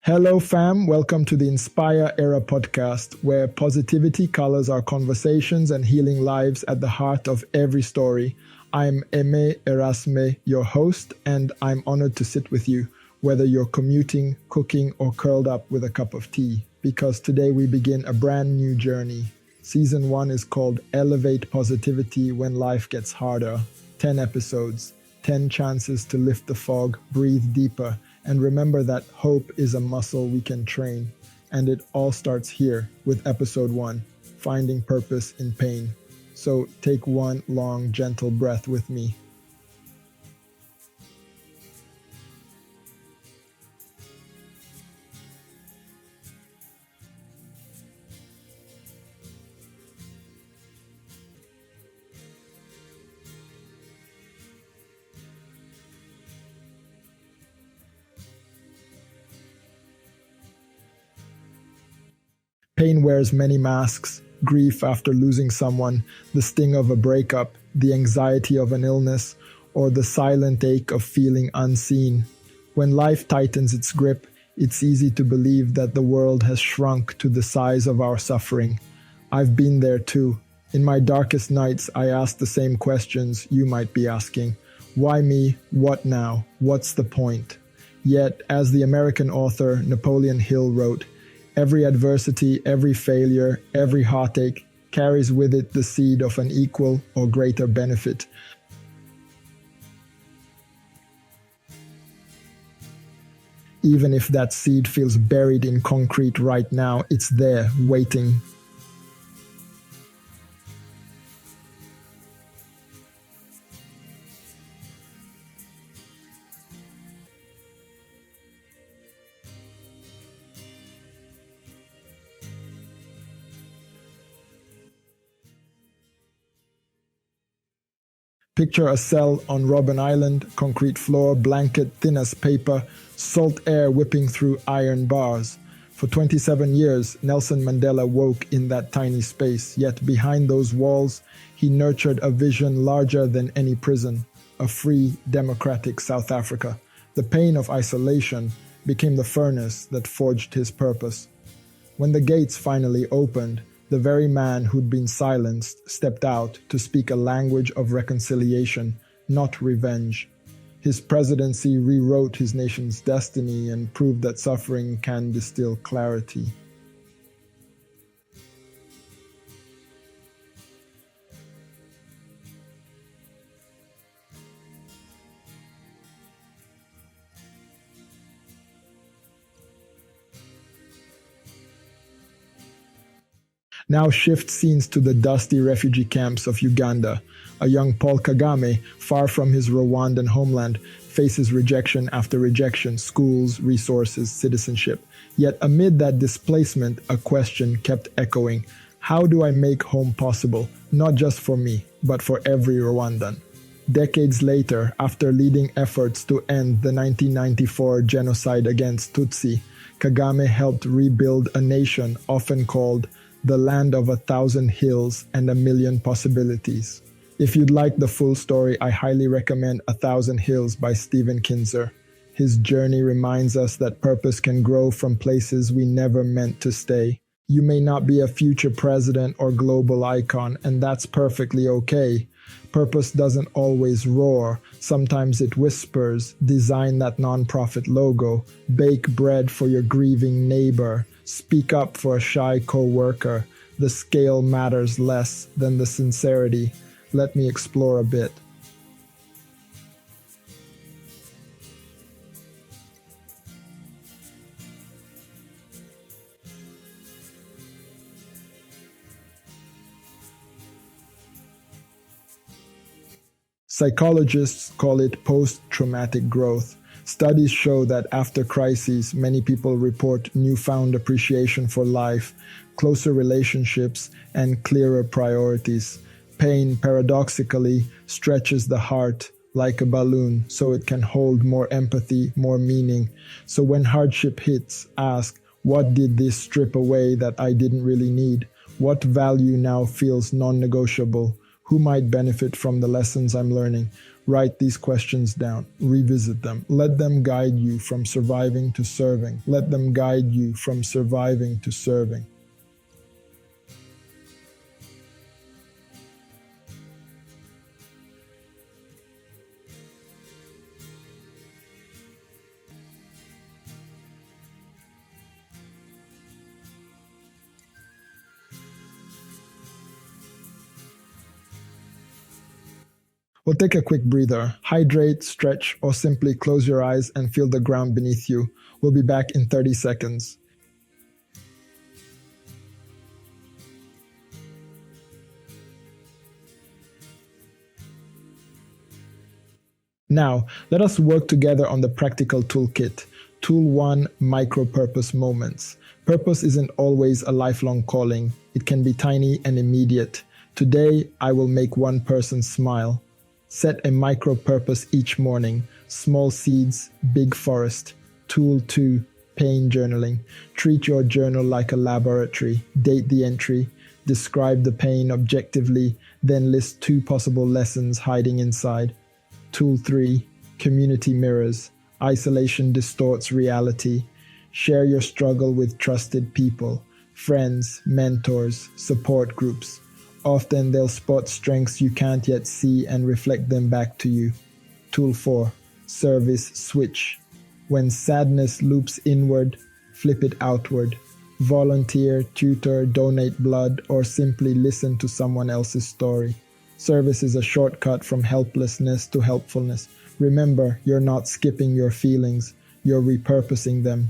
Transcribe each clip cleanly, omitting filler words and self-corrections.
Hello, fam. Welcome to the Inspire Era podcast, where positivity colors our conversations and healing lives at the heart of every story. I'm Aime Erasme, your host, and I'm honored to sit with you, whether you're commuting, cooking, or curled up with a cup of tea, because today we begin a brand new journey. Season 1 is called Elevate Positivity When Life Gets Harder. 10 episodes, 10 chances to lift the fog, breathe deeper, and remember that hope is a muscle we can train. And it all starts here with episode 1, Finding Purpose in Pain. So take one long, gentle breath with me. Pain wears many masks: grief after losing someone, the sting of a breakup, the anxiety of an illness, or the silent ache of feeling unseen. When life tightens its grip, it's easy to believe that the world has shrunk to the size of our suffering. I've been there too. In my darkest nights, I ask the same questions you might be asking. Why me? What now? What's the point? Yet, as the American author Napoleon Hill wrote, every adversity, every failure, every heartache carries with it the seed of an equal or greater benefit. Even if that seed feels buried in concrete right now, it's there, waiting. Picture a cell on Robben Island, concrete floor, blanket thin as paper, salt air whipping through iron bars. For 27 years, Nelson Mandela woke in that tiny space, yet behind those walls, he nurtured a vision larger than any prison, a free, democratic South Africa. The pain of isolation became the furnace that forged his purpose. When the gates finally opened, the very man who'd been silenced stepped out to speak a language of reconciliation, not revenge. His presidency rewrote his nation's destiny and proved that suffering can distill clarity. Now shift scenes to the dusty refugee camps of Uganda. A young Paul Kagame, far from his Rwandan homeland, faces rejection after rejection: schools, resources, citizenship. Yet amid that displacement, a question kept echoing: how do I make home possible, not just for me, but for every Rwandan? Decades later, after leading efforts to end the 1994 genocide against Tutsi, Kagame helped rebuild a nation often called the land of 1,000 hills and 1,000,000 possibilities. If you'd like the full story, I highly recommend 1,000 Hills by Stephen Kinzer. His journey reminds us that purpose can grow from places we never meant to stay. You may not be a future president or global icon, and that's perfectly okay. Purpose doesn't always roar. Sometimes it whispers. Design that nonprofit logo. Bake bread for your grieving neighbor. Speak up for a shy co-worker. The scale matters less than the sincerity. Let me explore a bit. Psychologists call it post-traumatic growth. Studies show that after crises, many people report newfound appreciation for life, closer relationships, and clearer priorities. Pain, paradoxically, stretches the heart like a balloon so it can hold more empathy, more meaning. So when hardship hits, ask, what did this strip away that I didn't really need? What value now feels non-negotiable? Who might benefit from the lessons I'm learning? Write these questions down. Revisit them. Let them guide you from surviving to serving. Let them guide you from surviving to serving. We'll take a quick breather. Hydrate, stretch, or simply close your eyes and feel the ground beneath you. We'll be back in 30 seconds. Now, let us work together on the practical toolkit. Tool 1, Micro-Purpose Moments. Purpose isn't always a lifelong calling. It can be tiny and immediate. Today, I will make one person smile. Set a micro-purpose each morning. Small seeds, big forest. Tool 2, Pain Journaling. Treat your journal like a laboratory. Date the entry. Describe the pain objectively, then list 2 possible lessons hiding inside. Tool 3, Community Mirrors. Isolation distorts reality. Share your struggle with trusted people, friends, mentors, support groups. Often they'll spot strengths you can't yet see and reflect them back to you. Tool 4, Service Switch. When sadness loops inward, flip it outward. Volunteer, tutor, donate blood, or simply listen to someone else's story. Service is a shortcut from helplessness to helpfulness. Remember, you're not skipping your feelings, you're repurposing them.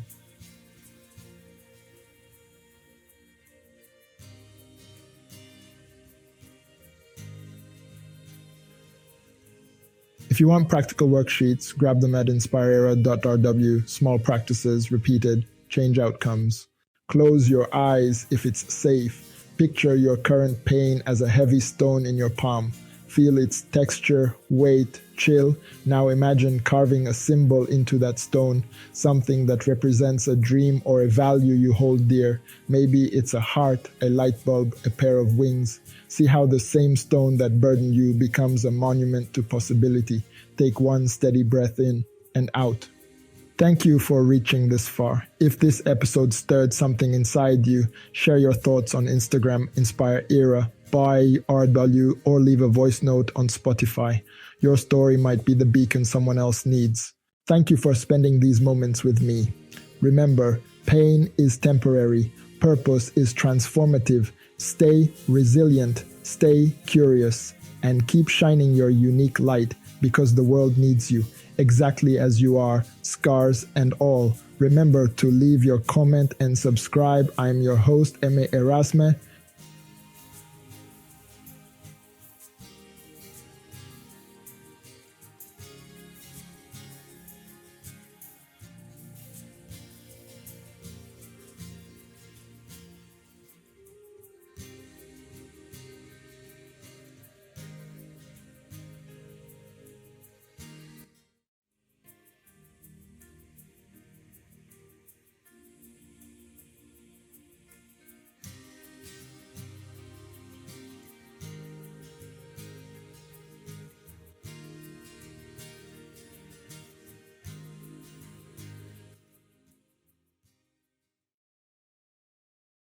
If you want practical worksheets, grab them at inspireera.rw. Small practices, repeated, change outcomes. Close your eyes if it's safe. Picture your current pain as a heavy stone in your palm. Feel its texture, weight, chill. Now imagine carving a symbol into that stone, something that represents a dream or a value you hold dear. Maybe it's a heart, a light bulb, a pair of wings. See how the same stone that burdened you becomes a monument to possibility. Take one steady breath in and out. Thank you for reaching this far. If this episode stirred something inside you, share your thoughts on Instagram, Inspire Era, by RW, or leave a voice note on Spotify. Your story might be the beacon someone else needs. Thank you for spending these moments with me. Remember, pain is temporary. Purpose is transformative. Stay resilient, stay curious, and keep shining your unique light because the world needs you exactly as you are, scars and all. Remember to leave your comment and subscribe. I'm your host, Aime Erasme.